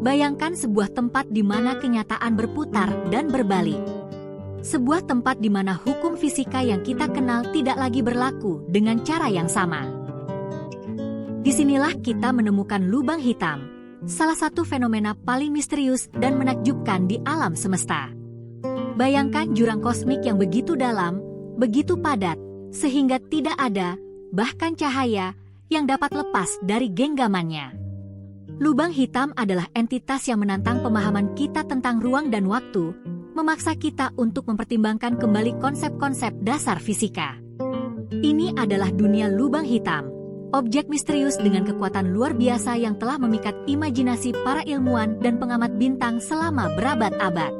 Bayangkan sebuah tempat di mana kenyataan berputar dan berbalik. Sebuah tempat di mana hukum fisika yang kita kenal tidak lagi berlaku dengan cara yang sama. Disinilah kita menemukan lubang hitam, salah satu fenomena paling misterius dan menakjubkan di alam semesta. Bayangkan jurang kosmik yang begitu dalam, begitu padat, sehingga tidak ada, bahkan cahaya, yang dapat lepas dari genggamannya. Lubang hitam adalah entitas yang menantang pemahaman kita tentang ruang dan waktu, memaksa kita untuk mempertimbangkan kembali konsep-konsep dasar fisika. Ini adalah dunia lubang hitam, objek misterius dengan kekuatan luar biasa yang telah memikat imajinasi para ilmuwan dan pengamat bintang selama berabad-abad.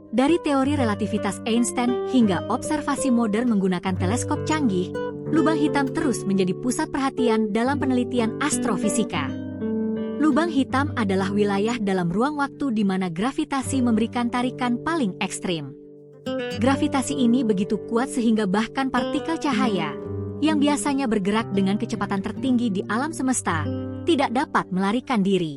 Dari teori relativitas Einstein hingga observasi modern menggunakan teleskop canggih, lubang hitam terus menjadi pusat perhatian dalam penelitian astrofisika. Lubang hitam adalah wilayah dalam ruang waktu di mana gravitasi memberikan tarikan paling ekstrim. Gravitasi ini begitu kuat sehingga bahkan partikel cahaya, yang biasanya bergerak dengan kecepatan tertinggi di alam semesta, tidak dapat melarikan diri.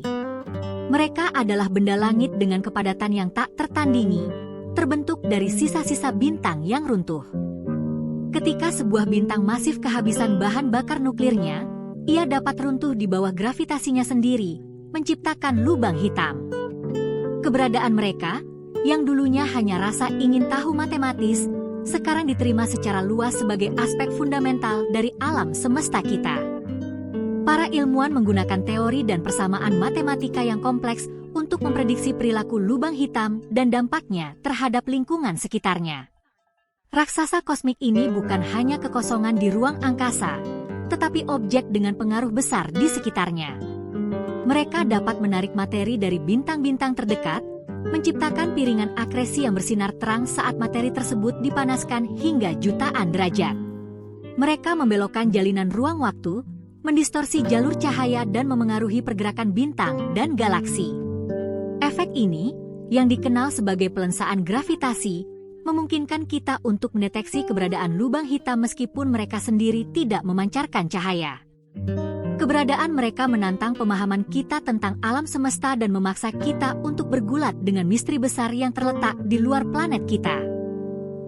Mereka adalah benda langit dengan kepadatan yang tak tertandingi, terbentuk dari sisa-sisa bintang yang runtuh. Ketika sebuah bintang masif kehabisan bahan bakar nuklirnya, ia dapat runtuh di bawah gravitasinya sendiri, menciptakan lubang hitam. Keberadaan mereka, yang dulunya hanya rasa ingin tahu matematis, sekarang diterima secara luas sebagai aspek fundamental dari alam semesta kita. Para ilmuwan menggunakan teori dan persamaan matematika yang kompleks untuk memprediksi perilaku lubang hitam dan dampaknya terhadap lingkungan sekitarnya. Raksasa kosmik ini bukan hanya kekosongan di ruang angkasa, tetapi objek dengan pengaruh besar di sekitarnya. Mereka dapat menarik materi dari bintang-bintang terdekat, menciptakan piringan akresi yang bersinar terang saat materi tersebut dipanaskan hingga jutaan derajat. Mereka membelokkan jalinan ruang waktu, mendistorsi jalur cahaya dan memengaruhi pergerakan bintang dan galaksi. Efek ini, yang dikenal sebagai pelensaan gravitasi, memungkinkan kita untuk mendeteksi keberadaan lubang hitam meskipun mereka sendiri tidak memancarkan cahaya. Keberadaan mereka menantang pemahaman kita tentang alam semesta dan memaksa kita untuk bergulat dengan misteri besar yang terletak di luar planet kita.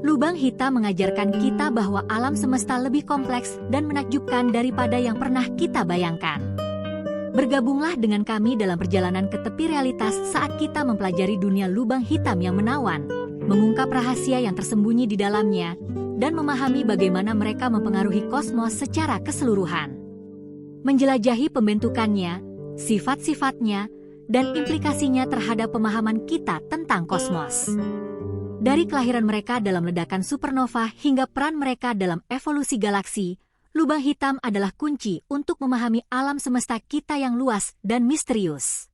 Lubang hitam mengajarkan kita bahwa alam semesta lebih kompleks dan menakjubkan daripada yang pernah kita bayangkan. Bergabunglah dengan kami dalam perjalanan ke tepi realitas saat kita mempelajari dunia lubang hitam yang menawan, mengungkap rahasia yang tersembunyi di dalamnya, dan memahami bagaimana mereka mempengaruhi kosmos secara keseluruhan. Menjelajahi pembentukannya, sifat-sifatnya, dan implikasinya terhadap pemahaman kita tentang kosmos. Dari kelahiran mereka dalam ledakan supernova hingga peran mereka dalam evolusi galaksi, lubang hitam adalah kunci untuk memahami alam semesta kita yang luas dan misterius.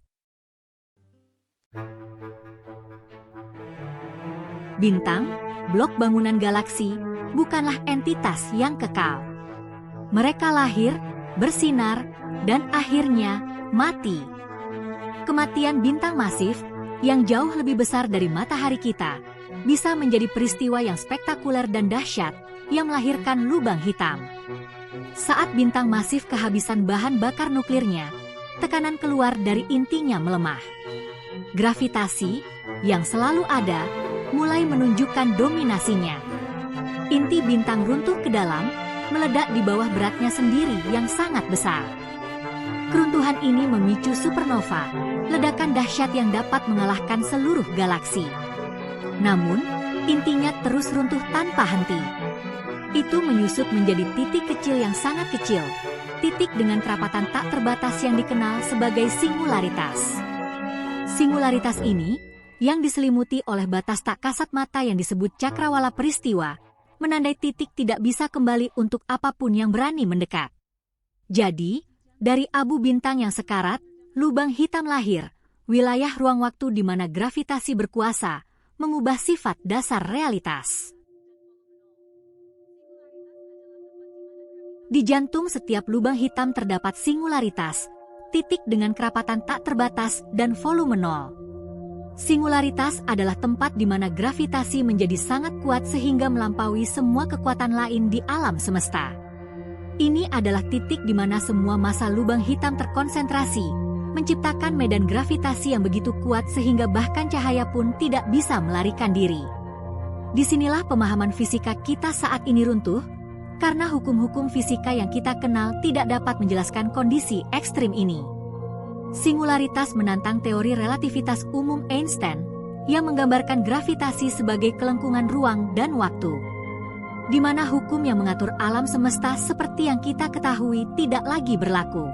Bintang, blok bangunan galaksi, bukanlah entitas yang kekal. Mereka lahir, bersinar, dan akhirnya mati. Kematian bintang masif, yang jauh lebih besar dari matahari kita, bisa menjadi peristiwa yang spektakuler dan dahsyat yang melahirkan lubang hitam. Saat bintang masif kehabisan bahan bakar nuklirnya, tekanan keluar dari intinya melemah. Gravitasi, yang selalu ada, mulai menunjukkan dominasinya. Inti bintang runtuh ke dalam, meledak di bawah beratnya sendiri yang sangat besar. Keruntuhan ini memicu supernova, ledakan dahsyat yang dapat mengalahkan seluruh galaksi. Namun, intinya terus runtuh tanpa henti. Itu menyusup menjadi titik kecil yang sangat kecil, titik dengan kerapatan tak terbatas yang dikenal sebagai singularitas. Singularitas ini, yang diselimuti oleh batas tak kasat mata yang disebut cakrawala peristiwa, menandai titik tidak bisa kembali untuk apapun yang berani mendekat. Jadi, dari abu bintang yang sekarat, lubang hitam lahir, wilayah ruang waktu di mana gravitasi berkuasa, mengubah sifat dasar realitas. Di jantung setiap lubang hitam terdapat singularitas, titik dengan kerapatan tak terbatas dan volume nol. Singularitas adalah tempat di mana gravitasi menjadi sangat kuat sehingga melampaui semua kekuatan lain di alam semesta. Ini adalah titik di mana semua massa lubang hitam terkonsentrasi, menciptakan medan gravitasi yang begitu kuat sehingga bahkan cahaya pun tidak bisa melarikan diri. Disinilah pemahaman fisika kita saat ini runtuh, karena hukum-hukum fisika yang kita kenal tidak dapat menjelaskan kondisi ekstrim ini. Singularitas menantang teori relativitas umum Einstein, yang menggambarkan gravitasi sebagai kelengkungan ruang dan waktu, di mana hukum yang mengatur alam semesta seperti yang kita ketahui tidak lagi berlaku.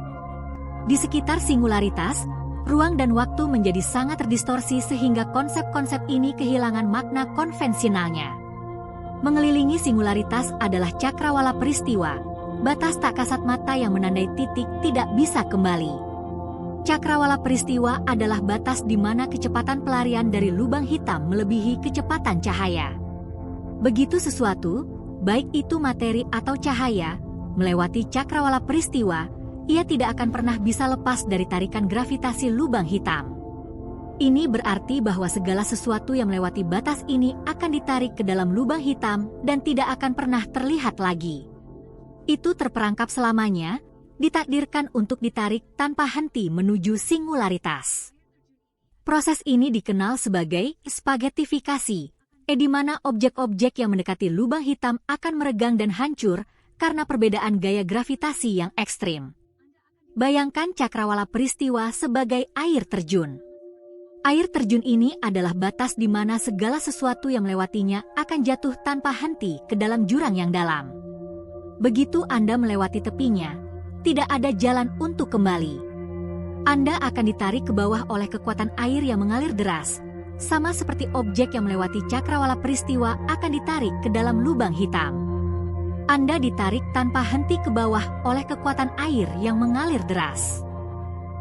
Di sekitar singularitas, ruang dan waktu menjadi sangat terdistorsi sehingga konsep-konsep ini kehilangan makna konvensionalnya. Mengelilingi singularitas adalah cakrawala peristiwa, batas tak kasat mata yang menandai titik tidak bisa kembali. Cakrawala peristiwa adalah batas di mana kecepatan pelarian dari lubang hitam melebihi kecepatan cahaya. Begitu sesuatu, baik itu materi atau cahaya, melewati cakrawala peristiwa, ia tidak akan pernah bisa lepas dari tarikan gravitasi lubang hitam. Ini berarti bahwa segala sesuatu yang melewati batas ini akan ditarik ke dalam lubang hitam dan tidak akan pernah terlihat lagi. Itu terperangkap selamanya, ditakdirkan untuk ditarik tanpa henti menuju singularitas. Proses ini dikenal sebagai spaghettifikasi, di mana objek-objek yang mendekati lubang hitam akan meregang dan hancur karena perbedaan gaya gravitasi yang ekstrim. Bayangkan cakrawala peristiwa sebagai air terjun. Air terjun ini adalah batas di mana segala sesuatu yang melewatinya akan jatuh tanpa henti ke dalam jurang yang dalam. Begitu Anda melewati tepinya, tidak ada jalan untuk kembali. Anda akan ditarik ke bawah oleh kekuatan air yang mengalir deras, sama seperti objek yang melewati cakrawala peristiwa akan ditarik ke dalam lubang hitam. Anda ditarik tanpa henti ke bawah oleh kekuatan air yang mengalir deras.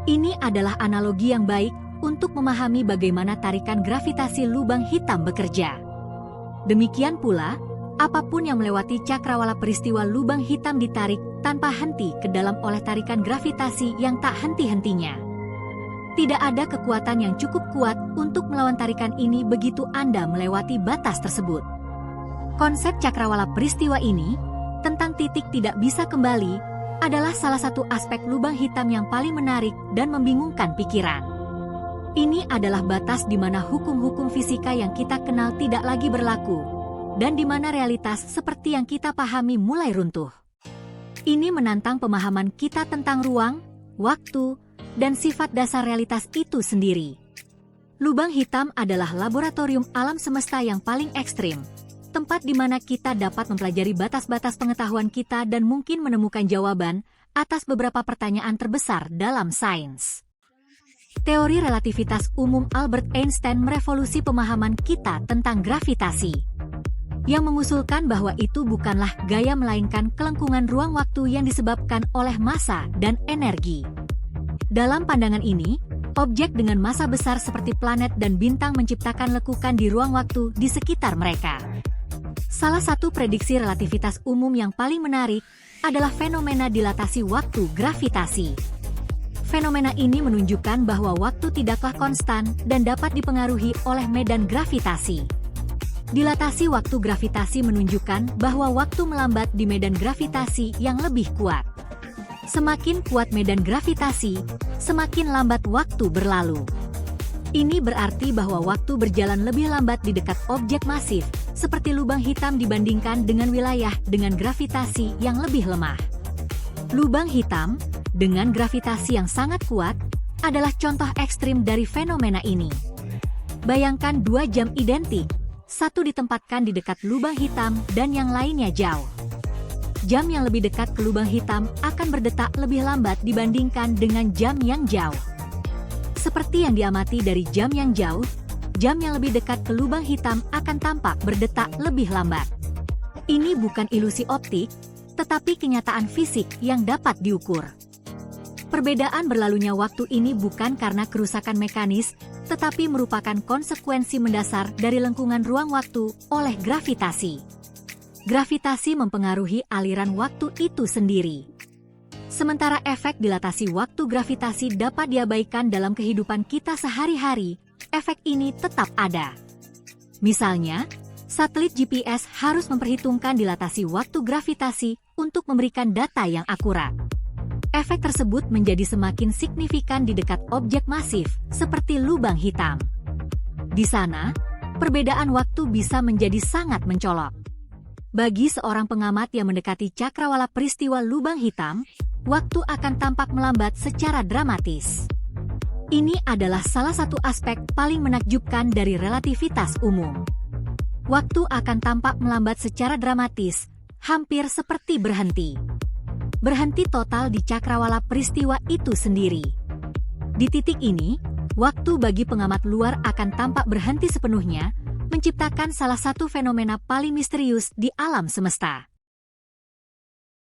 Ini adalah analogi yang baik untuk memahami bagaimana tarikan gravitasi lubang hitam bekerja. Demikian pula, apapun yang melewati cakrawala peristiwa lubang hitam ditarik tanpa henti ke dalam oleh tarikan gravitasi yang tak henti-hentinya. Tidak ada kekuatan yang cukup kuat untuk melawan tarikan ini begitu Anda melewati batas tersebut. Konsep cakrawala peristiwa ini, tentang titik tidak bisa kembali, adalah salah satu aspek lubang hitam yang paling menarik dan membingungkan pikiran. Ini adalah batas di mana hukum-hukum fisika yang kita kenal tidak lagi berlaku, dan di mana realitas seperti yang kita pahami mulai runtuh. Ini menantang pemahaman kita tentang ruang, waktu, dan sifat dasar realitas itu sendiri. Lubang hitam adalah laboratorium alam semesta yang paling ekstrim, tempat di mana kita dapat mempelajari batas-batas pengetahuan kita dan mungkin menemukan jawaban atas beberapa pertanyaan terbesar dalam sains. Teori relativitas umum Albert Einstein merevolusi pemahaman kita tentang gravitasi, yang mengusulkan bahwa itu bukanlah gaya melainkan kelengkungan ruang waktu yang disebabkan oleh massa dan energi. Dalam pandangan ini, objek dengan massa besar seperti planet dan bintang menciptakan lekukan di ruang waktu di sekitar mereka. Salah satu prediksi relativitas umum yang paling menarik adalah fenomena dilatasi waktu gravitasi. Fenomena ini menunjukkan bahwa waktu tidaklah konstan dan dapat dipengaruhi oleh medan gravitasi. Dilatasi waktu gravitasi menunjukkan bahwa waktu melambat di medan gravitasi yang lebih kuat. Semakin kuat medan gravitasi, semakin lambat waktu berlalu. Ini berarti bahwa waktu berjalan lebih lambat di dekat objek masif, seperti lubang hitam dibandingkan dengan wilayah dengan gravitasi yang lebih lemah. Lubang hitam, dengan gravitasi yang sangat kuat, adalah contoh ekstrim dari fenomena ini. Bayangkan dua jam identik, satu ditempatkan di dekat lubang hitam dan yang lainnya jauh. Jam yang lebih dekat ke lubang hitam akan berdetak lebih lambat dibandingkan dengan jam yang jauh. Seperti yang diamati dari jam yang jauh, jam yang lebih dekat ke lubang hitam akan tampak berdetak lebih lambat. Ini bukan ilusi optik, tetapi kenyataan fisik yang dapat diukur. Perbedaan berlalunya waktu ini bukan karena kerusakan mekanis, tetapi merupakan konsekuensi mendasar dari lengkungan ruang waktu oleh gravitasi. Gravitasi mempengaruhi aliran waktu itu sendiri. Sementara efek dilatasi waktu gravitasi dapat diabaikan dalam kehidupan kita sehari-hari, efek ini tetap ada. Misalnya, satelit GPS harus memperhitungkan dilatasi waktu gravitasi untuk memberikan data yang akurat. Efek tersebut menjadi semakin signifikan di dekat objek masif, seperti lubang hitam. Di sana, perbedaan waktu bisa menjadi sangat mencolok. Bagi seorang pengamat yang mendekati cakrawala peristiwa lubang hitam, waktu akan tampak melambat secara dramatis. Ini adalah salah satu aspek paling menakjubkan dari relativitas umum. Waktu akan tampak melambat secara dramatis, hampir seperti berhenti. Berhenti total di cakrawala peristiwa itu sendiri. Di titik ini, waktu bagi pengamat luar akan tampak berhenti sepenuhnya, menciptakan salah satu fenomena paling misterius di alam semesta.